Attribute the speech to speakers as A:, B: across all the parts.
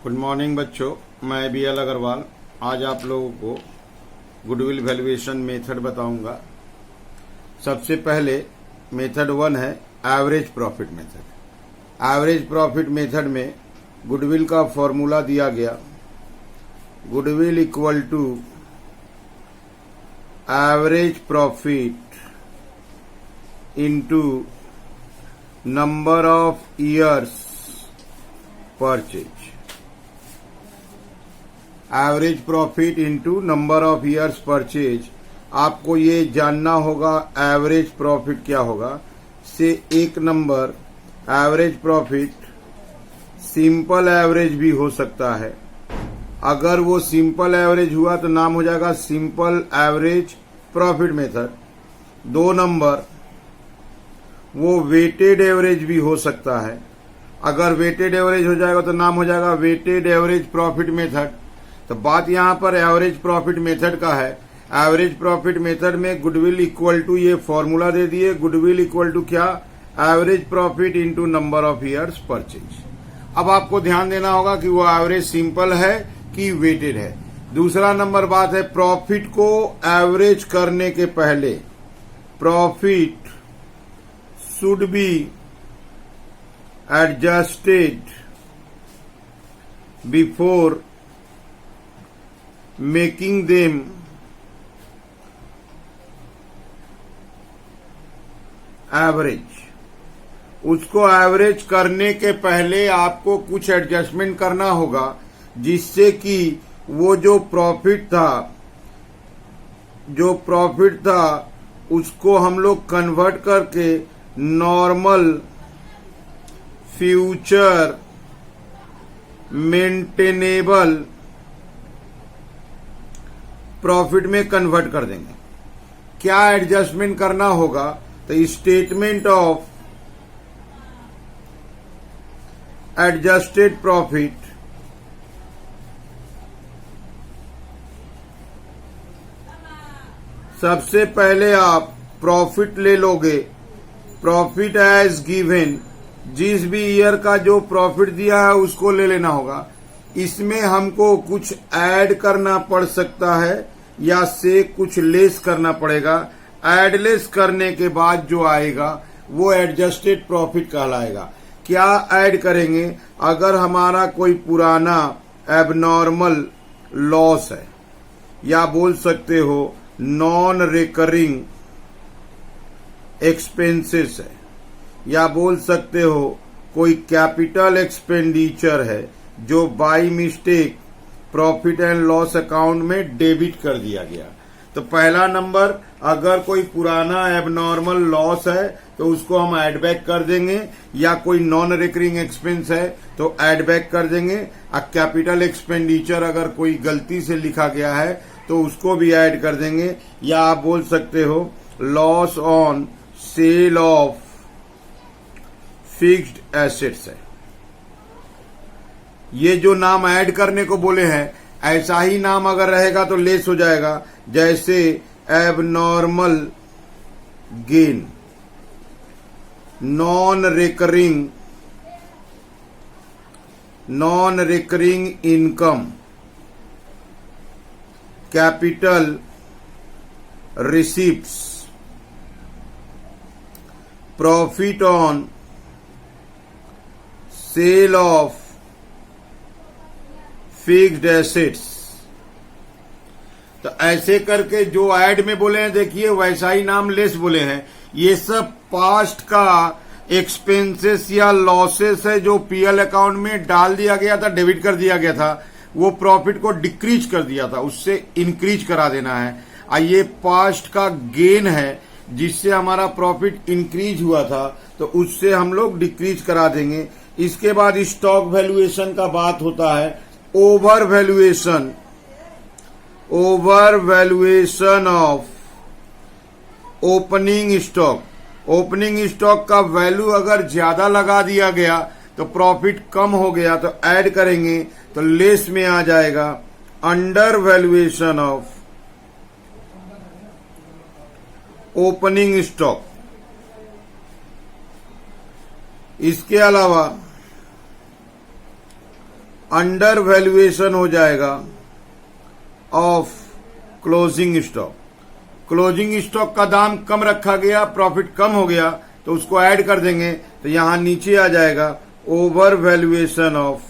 A: Good morning बच्चों, मैं BL. Agarwal आज आप लोगों को गुडविल वैल्यूएशन मेथड बताऊंगा। सबसे पहले मेथड 1 है average profit method. Average profit method में गुडविल का फॉर्मूला दिया गया, goodwill equal to average profit into number of years purchase. Average profit into number of years purchase. आपको ये जानना होगा एवरेज प्रॉफिट क्या होगा। से एक number average profit simple average भी हो सकता है। अगर वो सिंपल एवरेज हुआ तो नाम हो जाएगा simple average profit method. 2 number वो वेटेड एवरेज भी हो सकता है। अगर वेटेड एवरेज हो जाएगा तो नाम हो जाएगा वेटेड एवरेज प्रॉफिट मेथड। तो बात यहां पर एवरेज प्रॉफिट मेथड का है। एवरेज प्रॉफिट मेथड में गुडविल इक्वल टू ये फॉर्मूला दे दिए, गुडविल इक्वल टू क्या, average profit into number of years purchase. अब आपको ध्यान देना होगा कि वो एवरेज सिंपल है कि वेटेड है। दूसरा नंबर बात है प्रॉफिट को एवरेज करने के पहले profit should be adjusted before making them average. उसको एवरेज करने के पहले आपको कुछ एडजस्टमेंट करना होगा जिससे कि वो जो प्रॉफिट था उसको हम लोग कन्वर्ट करके नॉर्मल फ्यूचर मेंटेनेबल प्रॉफिट में कन्वर्ट कर देंगे। क्या एडजस्टमेंट करना होगा, तो स्टेटमेंट ऑफ एडजस्टेड प्रॉफिट सबसे पहले आप प्रॉफिट ले लोगे, प्रॉफिट एज गिवन। जिस भी ईयर का जो प्रॉफिट दिया है उसको ले लेना होगा। इसमें हमको कुछ ऐड करना पड़ सकता है या से कुछ लेस करना पड़ेगा। ऐड लेस करने के बाद जो आएगा वो एडजस्टेड प्रॉफिट कहलाएगा। क्या ऐड करेंगे, अगर हमारा कोई पुराना एबनॉर्मल लॉस है या बोल सकते हो नॉन रिकरिंग एक्सपेंसेस है या बोल सकते हो कोई कैपिटल एक्सपेंडिचर है जो by mistake profit and loss account में डेबिट कर दिया गया। तो पहला नंबर, अगर कोई पुराना एबनॉर्मल लॉस है तो उसको हम ऐड बैक कर देंगे, या कोई नॉन रिकरिंग एक्सपेंस है तो ऐड बैक कर देंगे। कैपिटल एक्सपेंडिचर अगर कोई गलती से लिखा गया है तो उसको भी ऐड कर देंगे। या आप बोल सकते हो loss on sale of fixed assets है। ये जो नाम ऐड करने को बोले हैं ऐसा ही नाम अगर रहेगा तो लेस हो जाएगा, जैसे abnormal gain, non recurring income, capital receipts, profit on sale of fixed assets. तो ऐसे करके जो ऐड में बोले हैं देखिए वैसा ही नाम लेस बोले हैं। ये सब पास्ट का एक्सपेंसेस या लॉसेस है जो पीएल अकाउंट में डाल दिया गया था, डेबिट कर दिया गया था। वो प्रॉफिट को डिक्रीज कर दिया था, उससे इंक्रीज करा देना है। और ये पास्ट का गेन है जिससे हमारा प्रॉफिट इंक्रीज हुआ था तो उससे हम लोग डिक्रीज करा देंगे। इसके बाद स्टॉक वैल्यूएशन का बात होता है। Over valuation of opening stock. Opening stock का वैल्यू अगर ज्यादा लगा दिया गया तो प्रॉफिट कम हो गया तो ऐड करेंगे तो लेस में आ जाएगा। Under valuation of opening stock. इसके अलावा अंडर वैल्यूएशन हो जाएगा of closing stock. Closing stock का दाम कम रखा गया, प्रॉफिट कम हो गया, तो उसको ऐड कर देंगे तो यहां नीचे आ जाएगा over valuation of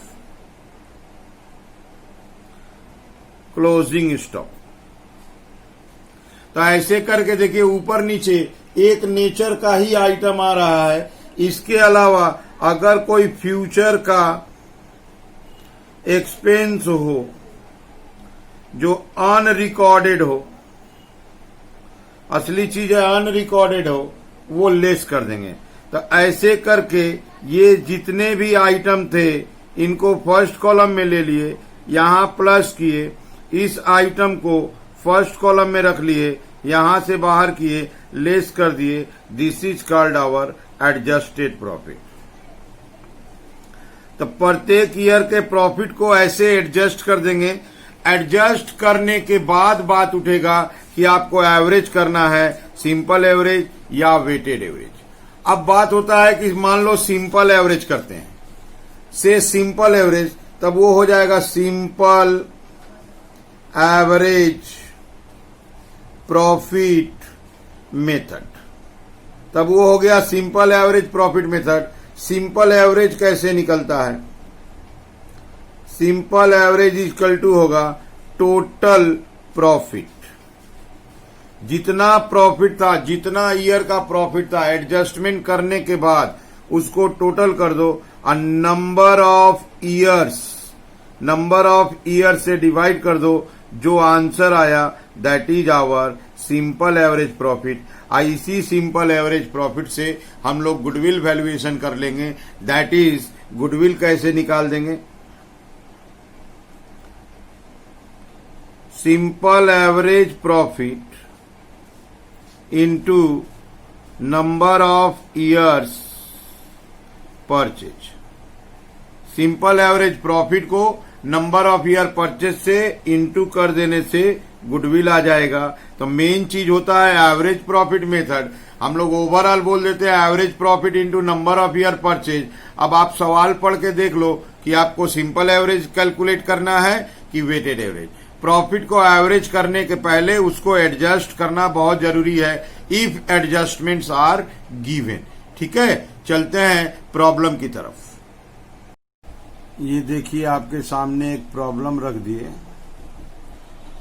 A: closing stock. तो ऐसे करके देखिए ऊपर नीचे एक नेचर का ही आइटम आ रहा है। इसके अलावा अगर कोई फ्यूचर का एक्सपेंस हो जो अनरिकॉर्डेड हो, असली चीज है अनरिकॉर्डेड हो, वो लेस कर देंगे। तो ऐसे करके ये जितने भी आइटम थे इनको फर्स्ट कॉलम में ले लिए, यहां प्लस किए, इस आइटम को फर्स्ट कॉलम में रख लिए, यहां से बाहर किए, लेस कर दिए। This is called our adjusted profit. तो प्रत्येक ईयर के प्रॉफिट को ऐसे एडजस्ट कर देंगे। एडजस्ट करने के बाद बात उठेगा कि आपको एवरेज करना है, सिंपल एवरेज या वेटेड एवरेज। अब बात होता है कि मान लो सिंपल एवरेज करते हैं, से सिंपल एवरेज, तब वो हो जाएगा सिंपल एवरेज प्रॉफिट मेथड। तब वो हो गया simple average profit method. Simple average कैसे निकलता है? सिंपल एवरेज इक्वल टू होगा टोटल प्रॉफिट। जितना प्रॉफिट था, जितना ईयर का प्रॉफिट था, एडजस्टमेंट करने के बाद उसको टोटल कर दो और नंबर ऑफ ईयर्स से डिवाइड कर दो। जो आंसर आया that is our simple average profit. इसी सिंपल एवरेज प्रॉफिट से हम लोग गुडविल वैल्यूएशन कर लेंगे। दैट इज गुडविल कैसे निकाल देंगे? Simple average profit into number of years purchase. Simple average profit को नंबर ऑफ ईयर परचेज से इनटू कर देने से गुडविल आ जाएगा। तो मेन चीज होता है एवरेज प्रॉफिट मेथड। हम लोग ओवरऑल बोल देते हैं average profit into number of year purchase. अब आप सवाल पढ़ के देख लो कि आपको सिंपल एवरेज कैलकुलेट करना है कि वेटेड एवरेज। प्रॉफिट को एवरेज करने के पहले उसको एडजस्ट करना बहुत जरूरी है, इफ एडजस्टमेंट्स आर गिवन। ठीक है, चलते हैं प्रॉब्लम की तरफ। ये देखिए आपके सामने एक प्रॉब्लम रख दिए,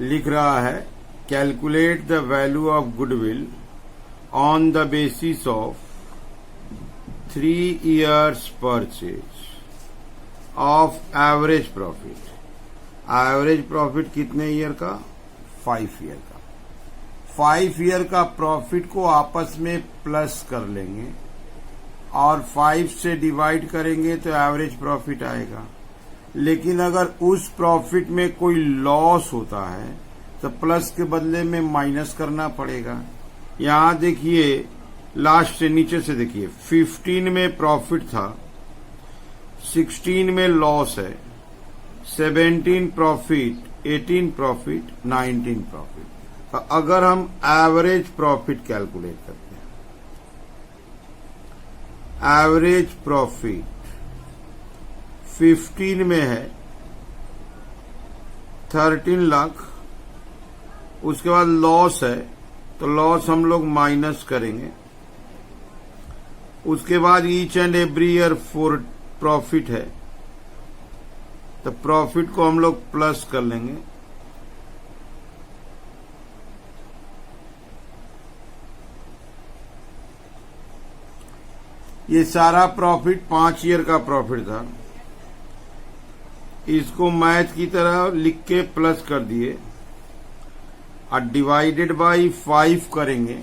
A: लिख रहा है calculate the value of goodwill on the basis of 3 years purchase of average profit. Average profit कितने ईयर का? 5 ईयर का। 5 ईयर का प्रॉफिट को आपस में प्लस कर लेंगे और 5 से डिवाइड करेंगे तो एवरेज प्रॉफिट आएगा। लेकिन अगर उस प्रॉफिट में कोई लॉस होता है तो प्लस के बदले में माइनस करना पड़ेगा। यहां देखिए लास्ट से नीचे से देखिए, 15 में प्रॉफिट था, 16 में लॉस है, 17 प्रॉफिट, 18 प्रॉफिट, 19 प्रॉफिट। अगर हम एवरेज प्रॉफिट कैलकुलेट करते हैं, एवरेज प्रॉफिट 15 में है 13 लाख, उसके बाद लॉस है तो लॉस हम लोग माइनस करेंगे। उसके बाद each and every year for profit है तो प्रॉफिट को हम लोग प्लस कर लेंगे। ये सारा प्रॉफिट 5 ईयर का प्रॉफिट था, इसको मैथ की तरह लिख के प्लस कर दिए और डिवाइडेड बाय 5 करेंगे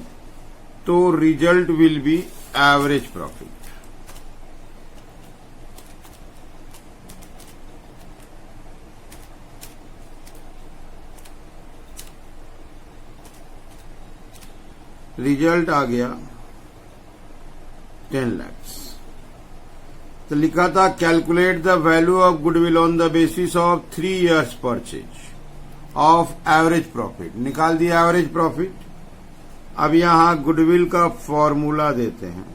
A: तो result will be average profit. Result आ गया 10 लाख। तो लिखा था calculate the value of goodwill on the basis of 3 years purchase of average profit. निकाल दिया एवरेज प्रॉफिट। अब यहां गुडविल का फॉर्मूला देते हैं,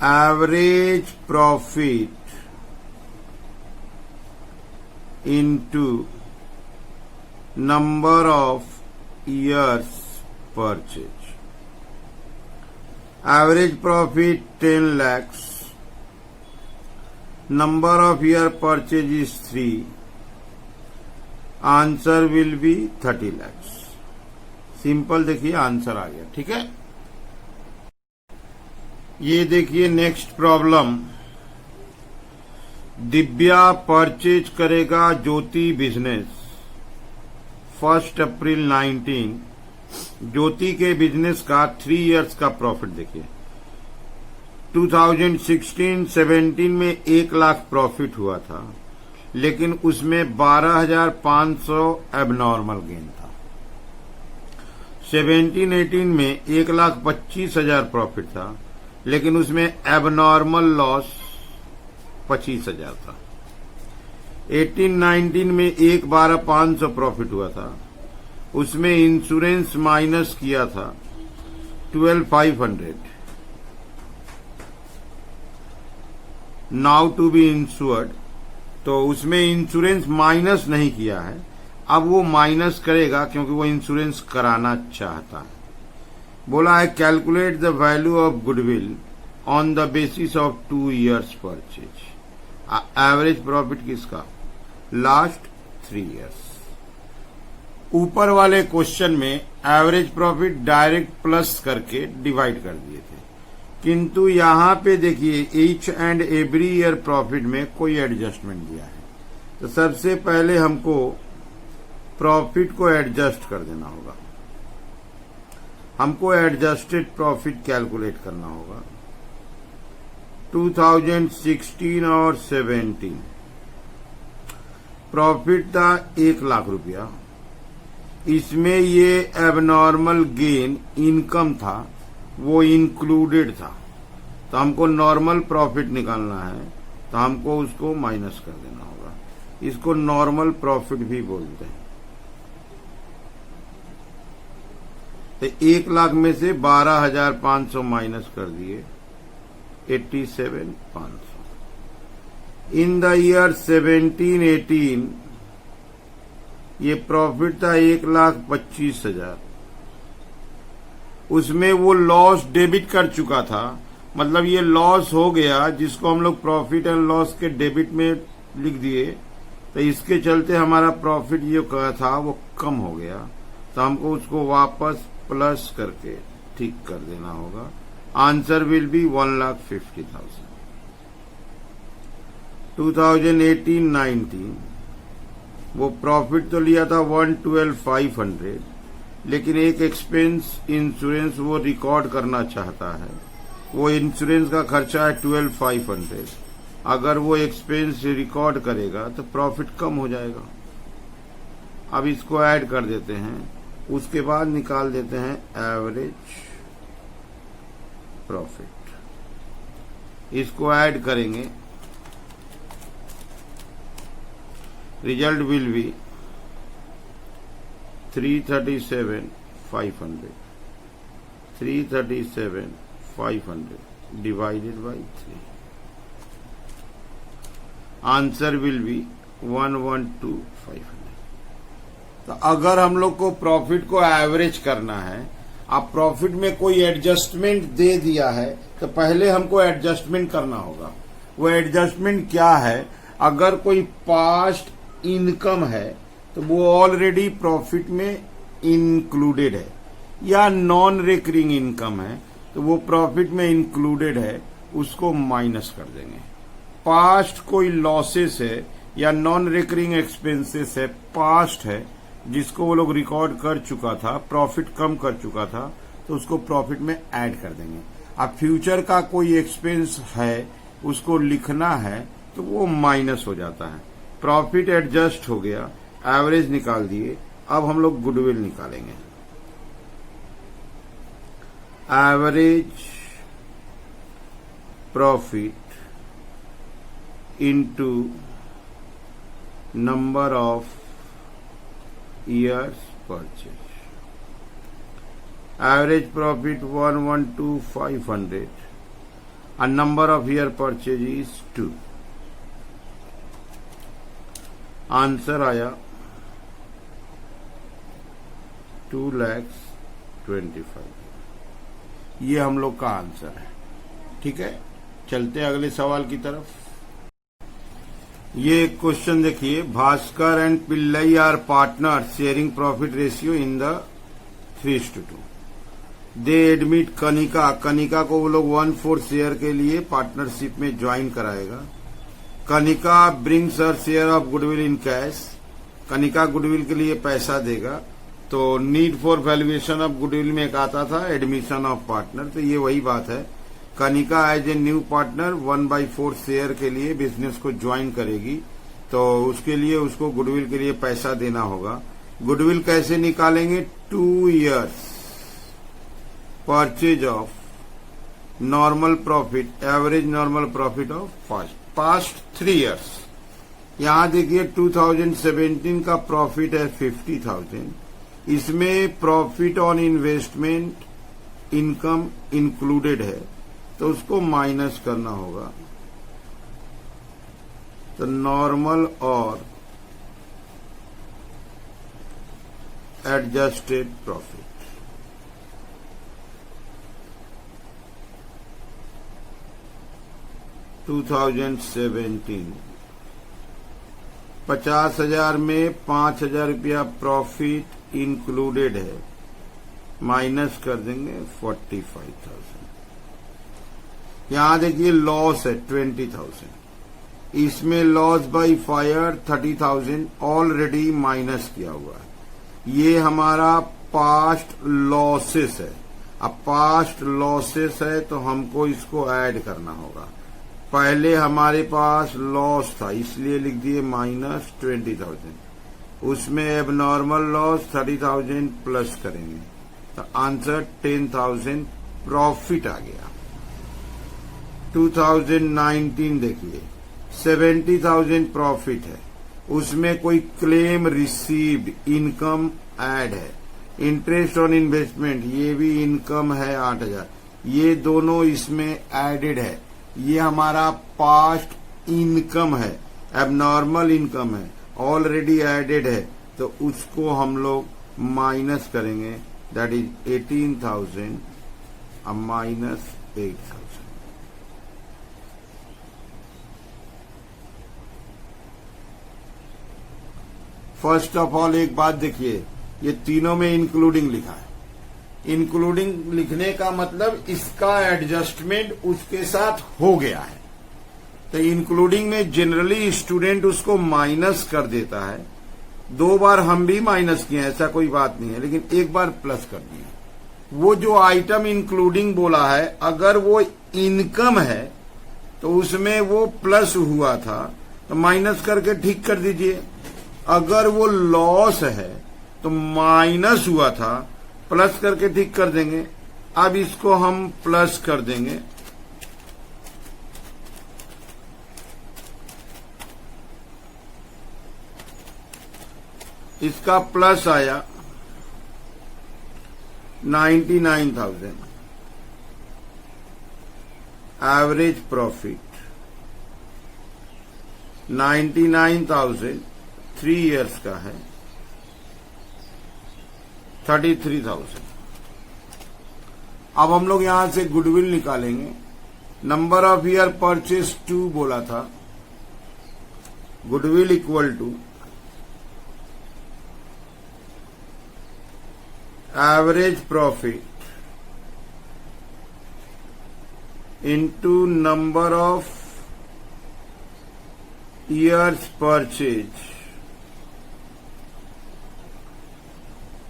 A: average profit into number of years purchase. Average profit 10 lakhs. Number of year purchase is 3. Answer will be 30 lakhs. Simple देखिए answer आ गया. ठीक है, ये देखिए नेक्स्ट प्रॉब्लम. दिव्या परचेज करेगा ज्योति बिजनेस 1 अप्रैल 19. ज्योति के बिजनेस का 3 इयर्स का प्रॉफिट देखिए. 2016-17 में 1 लाख प्रॉफिट हुआ था, लेकिन उसमें 12,500 एबनॉर्मल गेन था. 17-18 में 1,25,000 प्रॉफिट था, लेकिन उसमें एबनॉर्मल लॉस 25,000 था. 18-19 में 1,12,500 प्रॉफिट हुआ था, उसमें इंश्योरेंस माइनस किया था 12,500. नाउ टू बी इंश्योर्ड, तो उसमें इंश्योरेंस माइनस नहीं किया है. अब वो माइनस करेगा क्योंकि वो इंश्योरेंस कराना चाहता है. बोला है calculate the value of goodwill on the basis of 2 years purchase. Average profit किसका? Last 3 years. ऊपर वाले क्वेश्चन में एवरेज प्रॉफिट डायरेक्ट प्लस करके डिवाइड कर दिए थे, किंतु यहां पे देखिए each and every year profit में कोई एडजस्टमेंट दिया है. तो सबसे पहले हमको प्रॉफिट को एडजस्ट कर देना होगा. हमको एडजस्टेड प्रॉफिट कैलकुलेट करना होगा. 2016 और 17 प्रॉफिट था 1 लाख रुपया. इसमें ये एबनॉर्मल गेन इनकम था, वो इंक्लूडेड था. तो हमको नॉर्मल प्रॉफिट निकालना है, तो हमको उसको माइनस कर देना होगा. इसको नॉर्मल प्रॉफिट भी बोलते हैं. तो 1 लाख में से 12,500 माइनस कर दिए, 87,500. इन द ईयर 17-18 ये प्रॉफिट था 1,25,000. उसमें वो लॉस डेबिट कर चुका था, मतलब ये लॉस हो गया जिसको हम लोग प्रॉफिट एंड लॉस के डेबिट में लिख दिए. तो इसके चलते हमारा प्रॉफिट जो कहा था वो कम हो गया. तो हमको उसको वापस प्लस करके ठीक कर देना होगा. Answer will B 1,50,000. 2018-19 वो प्रॉफिट तो लिया था 112,500, लेकिन एक एक्सपेंस इंश्योरेंस वो रिकॉर्ड करना चाहता है. वो इंश्योरेंस का खर्चा है 12,500. अगर वो एक्सपेंस रिकॉर्ड करेगा तो प्रॉफिट कम हो जाएगा. अब इसको ऐड कर देते हैं, उसके बाद निकाल देते हैं एवरेज प्रॉफिट. इसको ऐड करेंगे, result will B 337,500. 337,500 divided by 3. Answer will B 112,500. तो अगर हम लोग को प्रॉफिट को एवरेज करना है, अब प्रॉफिट में कोई एडजस्टमेंट दे दिया है, तो पहले हमको एडजस्टमेंट करना होगा. वो एडजस्टमेंट क्या है? अगर कोई पास्ट इनकम है तो वो ऑलरेडी प्रॉफिट में इंक्लूडेड है, या नॉन रिकरिंग इनकम है तो वो प्रॉफिट में इंक्लूडेड है, उसको माइनस कर देंगे. पास्ट कोई लॉसेस है या नॉन रिकरिंग एक्सपेंसेस है, पास्ट है जिसको वो लोग रिकॉर्ड कर चुका था, प्रॉफिट कम कर चुका था, तो उसको प्रॉफिट में ऐड कर देंगे. अब फ्यूचर का कोई एक्सपेंस है, उसको लिखना है, तो वो माइनस हो जाता है. प्रॉफिट एडजस्ट हो गया, एवरेज निकाल दिए. अब हम लोग गुडविल निकालेंगे. Average profit into number of years purchase. Average profit 112,500 and number of year purchase is 2. Answer आया 2,25,000। ये हम लोग का आंसर है। ठीक है, चलते अगले सवाल की तरफ। ये एक क्वेश्चन देखिए, Bhaskar and Pillai are partner sharing profit ratio in the 3:2। They admit Kanika को वो लोग 1/4 शेयर के लिए पार्टनरशिप में ज्वाइन कराएगा। Kanika brings her share of goodwill in cash. Kanika goodwill के लिए पैसा देगा। तो need for valuation of goodwill में एक आता था एडमिशन ऑफ पार्टनर, तो ये वही बात है। Kanika as a new partner 1/4 share के लिए बिजनेस को ज्वाइन करेगी, तो उसके लिए उसको गुडविल के लिए पैसा देना होगा। गुडविल कैसे निकालेंगे? 2 years purchase of normal profit, average normal profit of past 3 years। यहां देखिए 2017 का प्रॉफिट है 50,000। इसमें profit on investment income included है, तो उसको माइनस करना होगा। तो नॉर्मल और एडजस्टेड प्रॉफिट, $2017 50,000 में 5,000 रुपया प्रॉफिट इंक्लूडेड है, माइनस कर देंगे 45,000। यहां देखिए लॉस है 20,000। इसमें loss by fire 30,000 already minus किया हुआ है। ये हमारा पास्ट लॉसेस है। अब पास्ट लॉसेस है तो हमको इसको ऐड करना होगा। पहले हमारे पास लॉस था, इसलिए लिख दिए माइनस 20,000। उसमें एबनॉर्मल लॉस 30,000 प्लस करेंगे, तो आंसर 10,000 प्रॉफिट आ गया। 2019 देखिए 70,000 प्रॉफिट है, उसमें कोई क्लेम रिसीव्ड इनकम ऐड है। इंटरेस्ट ऑन इन्वेस्टमेंट ये भी इनकम है 8,000, ये दोनों इसमें एडेड है। ये हमारा पास्ट इनकम है, एबनॉर्मल इनकम है, ऑलरेडी एडेड है, तो उसको हम लोग माइनस करेंगे, दैट इज 18,000 अब माइनस 8,000। फर्स्ट ऑफ ऑल एक बात देखिए, ये तीनों में इंक्लूडिंग लिखा है। इंक्लूडिंग लिखने का मतलब इसका एडजस्टमेंट उसके साथ हो गया है। तो इंक्लूडिंग में जनरली स्टूडेंट उसको माइनस कर देता है। 2 बार हम भी माइनस किए, ऐसा कोई बात नहीं है, लेकिन एक बार प्लस कर दिया। वो जो आइटम इंक्लूडिंग बोला है, अगर वो इनकम है तो उसमें वो प्लस हुआ था, तो माइनस करके ठीक कर दीजिए। अगर वो लॉस है तो माइनस हुआ था, प्लस करके ठीक कर देंगे। अब इसको हम प्लस कर देंगे, इसका प्लस आया 99,000। एवरेज प्रॉफिट 99,000 3 years का है 33,000। अब हम लोग यहां से गुडविल निकालेंगे। नंबर ऑफ ईयर परचेज 2 बोला था, goodwill equal to average profit into number of years purchase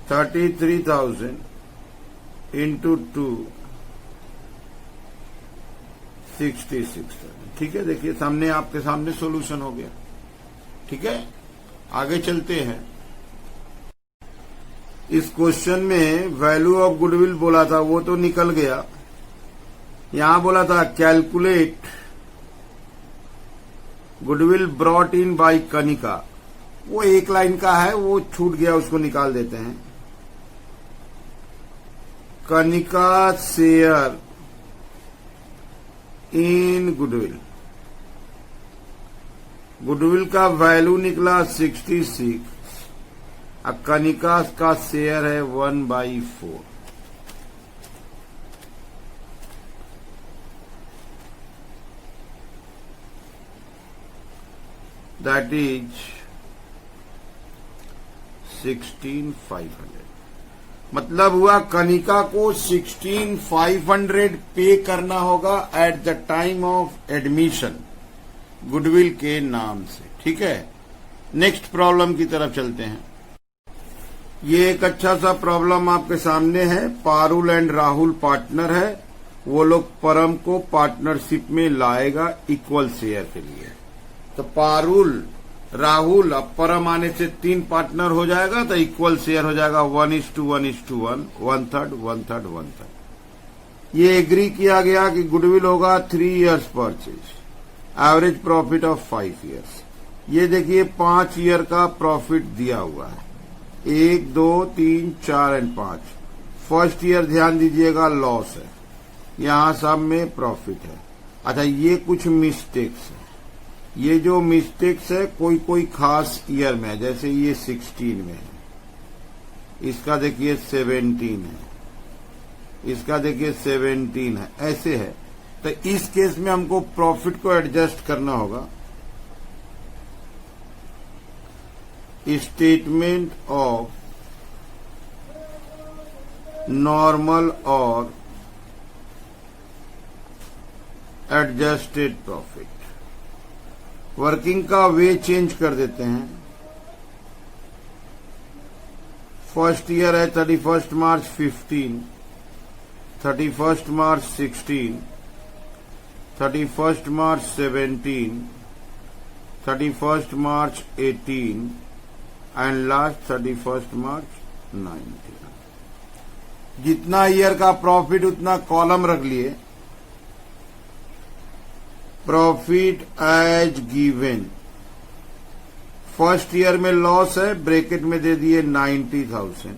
A: 33,000 into 2 66,000। ठीक है, देखिए सामने आपके सामने सॉल्यूशन हो गया। ठीक है, आगे चलते हैं। इस क्वेश्चन में वैल्यू ऑफ गुडविल बोला था, वो तो निकल गया। यहां बोला था calculate goodwill brought in by Kanika, वो एक लाइन का है, वो छूट गया, उसको निकाल देते हैं। Kanika share in goodwill goodwill का वैल्यू निकला 66, अब कनिका का शेयर है 1/4। That is 16,500। मतलब हुआ कनिका को 16,500 पे करना होगा at the time of admission goodwill के नाम से। ठीक है, नेक्स्ट प्रॉब्लम की तरफ चलते हैं। ये एक अच्छा सा प्रॉब्लम आपके सामने है। पारुल एंड राहुल पार्टनर है, वो लोग परम को पार्टनरशिप में लाएगा इक्वल शेयर के लिए। तो पारुल राहुल अब परम आने से 3 पार्टनर हो जाएगा, तो इक्वल शेयर हो जाएगा 1:1:1, 1/3, 1/3, 1/3। ये एग्री किया गया कि गुडविल होगा 3 years purchase, average profit of 5 years। ये देखिए 5 ईयर का प्रॉफिट दिया हुआ है, 1, 2, 3, 4 एंड 5। फर्स्ट ईयर ध्यान दीजिएगा लॉस है, यहां सब में प्रॉफिट है। अच्छा, ये कुछ मिस्टेक्स है। ये जो मिस्टेक्स है कोई खास ईयर में है, जैसे ये 16 में है, इसका देखिए 17 है, इसका देखिए 17 है, ऐसे है। तो इस केस में हमको प्रॉफिट को एडजस्ट करना होगा। स्टेटमेंट ऑफ नॉर्मल और एडजस्टेड प्रॉफिट, वर्किंग का वे चेंज कर देते हैं। फर्स्ट ईयर है 31 मार्च 15, 31 मार्च 16, 31 मार्च 17, 31 मार्च 18 एंड लास्ट 31 मार्च 19। जितना ईयर का प्रॉफिट उतना कॉलम रख लिए। Profit as given, first year में लॉस है, ब्रैकेट में दे दिए 90,000।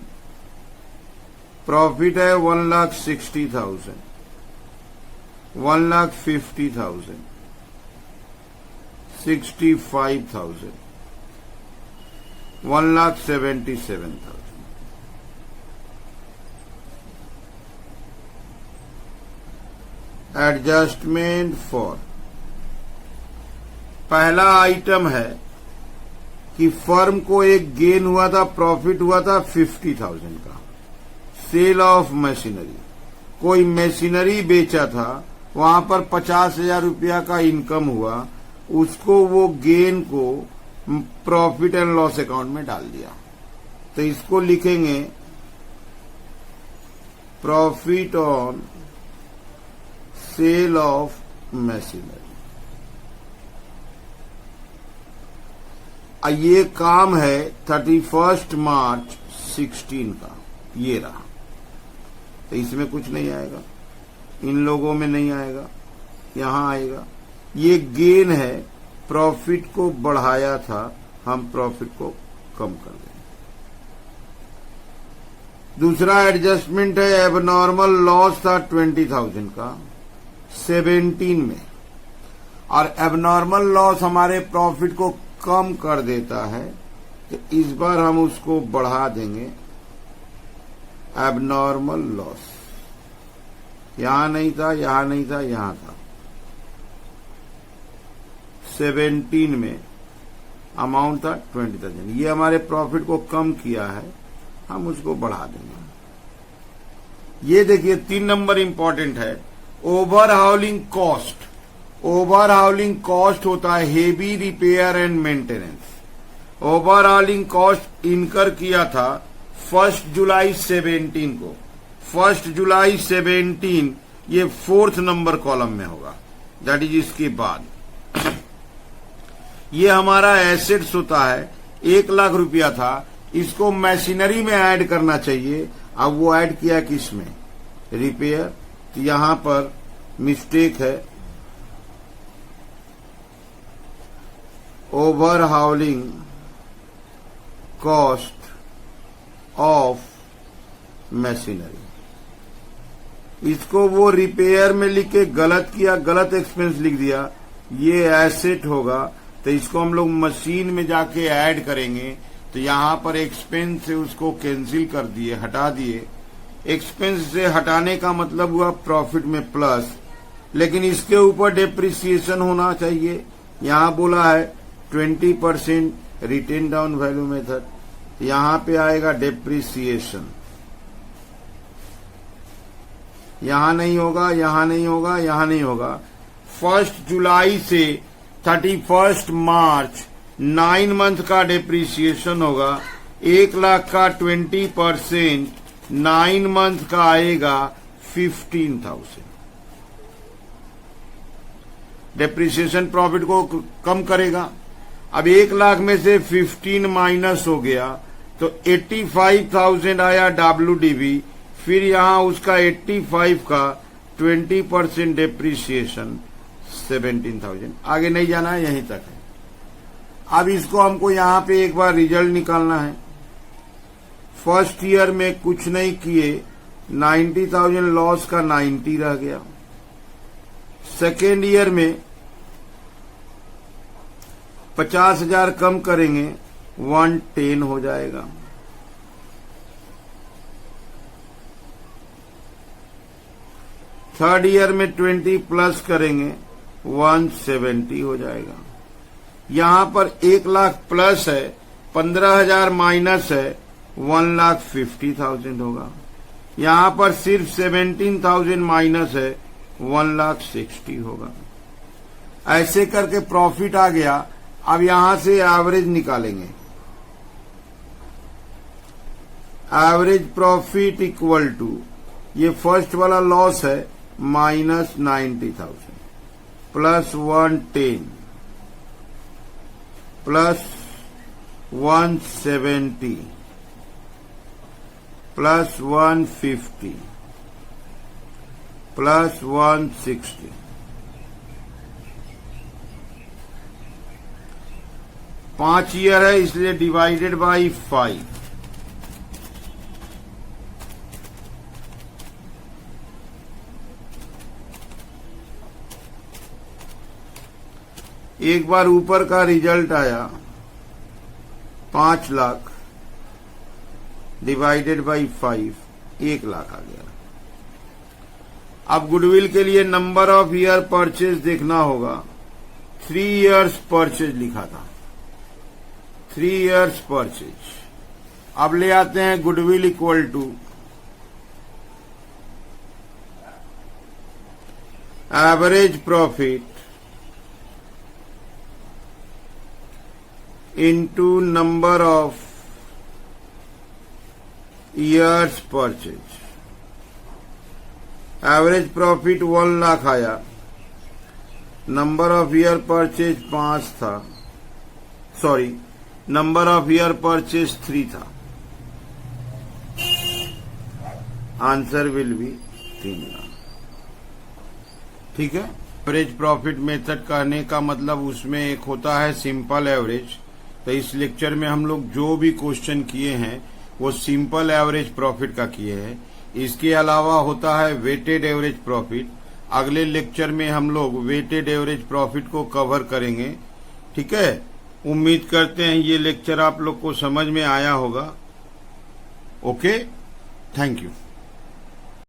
A: प्रॉफिट है 1,60,000, 1,50,000, 65,000, 1,77,000। एडजस्टमेंट फॉर, पहला आइटम है कि फर्म को एक गेन हुआ था, प्रॉफिट हुआ था 50,000 का, सेल ऑफ मशीनरी। कोई मशीनरी बेचा था, वहां पर 50,000 रुपया का इनकम हुआ, उसको वो गेन को प्रॉफिट एंड लॉस अकाउंट में डाल दिया। तो इसको लिखेंगे profit on sale of machinery. ये काम है 31 मार्च 16 का, ये रहा। तो इसमें कुछ नहीं आएगा, इन लोगों में नहीं आएगा, यहां आएगा। ये गेन है, प्रॉफिट को बढ़ाया था, हम प्रॉफिट को कम कर देंगे। दूसरा एडजस्टमेंट है, एबनॉर्मल लॉस था 20,000 का 17 में, और एबनॉर्मल लॉस हमारे प्रॉफिट को कम कर देता है, तो इस बार हम उसको बढ़ा देंगे। एबनॉर्मल लॉस यहां नहीं था, यहां नहीं था, यहां था। 17 में अमाउंट था 20,000, ये हमारे प्रॉफिट को कम किया है, हम उसको बढ़ा देंगे। ये देखिए 3 नंबर इंपॉर्टेंट है, ओवरहाउलिंग कॉस्ट। ओवरहाउलिंग कॉस्ट होता है heavy repair and maintenance. Overhauling cost incur किया था 1 जुलाई 17 को। 1 जुलाई 17 ये 4th नंबर कॉलम में होगा, दैट इज इसके बाद। ये हमारा एसेट्स होता है, 1 लाख रुपया था, इसको मशीनरी में ऐड करना चाहिए। अब वो ऐड किया किस में? रिपेयर। तो यहां पर मिस्टेक है, ओवरहाउलिंग कॉस्ट ऑफ मशीनरी। इसको वो रिपेयर में लिख के गलत किया, गलत एक्सपेंस लिख दिया। ये एसेट होगा, तो इसको हम लोग मशीन में जाके ऐड करेंगे। तो यहाँ पर एक्सपेंस से उसको कैंसिल कर दिए, हटा दिए। एक्सपेंस से हटाने का मतलब हुआ प्रॉफिट में प्लस, लेकिन इसके ऊपर डेप्रिसिएशन होना चाहिए। यहाँ बोला है 20% रिटेन डाउन वैल्यू मेथड, यहाँ पे आएगा डेप्रिसिएशन। यहां नहीं होगा, यहां नहीं होगा, यहां नहीं होगा। 1 जुलाई से 31 मार्च 9 मंथ का डेप्रिसिएशन होगा। 1 लाख का 20% 9 मंथ का आएगा 15,000। डेप्रिसिएशन प्रॉफिट को कम करेगा। अब 1 लाख में से 15 माइनस हो गया तो 85,000 आया WDV। फिर यहां उसका 85 का 20% डेप्रिसिएशन 17,000। आगे नहीं जाना है, यहीं तक है। अब इसको हमको यहां पे एक बार रिजल्ट निकालना है। फर्स्ट ईयर में कुछ नहीं किए, 90,000 लॉस का 90 रह गया। सेकेंड ईयर में 50,000 कम करेंगे, 110 हो जाएगा। थर्ड ईयर में 20 प्लस करेंगे, 170 हो जाएगा। यहां पर 1 लाख प्लस है, 15,000 माइनस है, 1,50,000 होगा। यहां पर सिर्फ 17,000 माइनस है, 1,60,000 होगा। ऐसे करके प्रॉफिट आ गया। अब यहां से एवरेज निकालेंगे। एवरेज प्रॉफिट इक्वल टू, ये फर्स्ट वाला लॉस है, minus 90,000 plus 110 plus 170 plus 150 plus 160। 5 year है इसलिए डिवाइडेड बाई 5। एक बार ऊपर का रिजल्ट आया 5 लाख डिवाइडेड बाई 5, 1 लाख आ गया। अब गुडविल के लिए नंबर ऑफ ईयर परचेज देखना होगा। 3 इयर्स परचेज लिखा था, 3 इयर्स परचेज। अब ले आते हैं goodwill equal to average profit into number of years purchase। Average profit 1 lakh आया, नंबर ऑफ ईयर परचेज 5 था, sorry number of year purchase 3 था। Answer will be 3 lakh. ठीक है। एवरेज प्रॉफिट मेथड कहने का मतलब उसमें एक होता है सिंपल एवरेज। तो इस लेक्चर में हम लोग जो भी क्वेश्चन किए हैं वो सिंपल एवरेज प्रॉफिट का किए हैं। इसके अलावा होता है वेटेड एवरेज प्रॉफिट। अगले लेक्चर में हम लोग वेटेड एवरेज प्रॉफिट को कवर करेंगे। ठीक है। उम्मीद करते हैं ये लेक्चर आप लोग को समझ में आया होगा। Okay, thank you.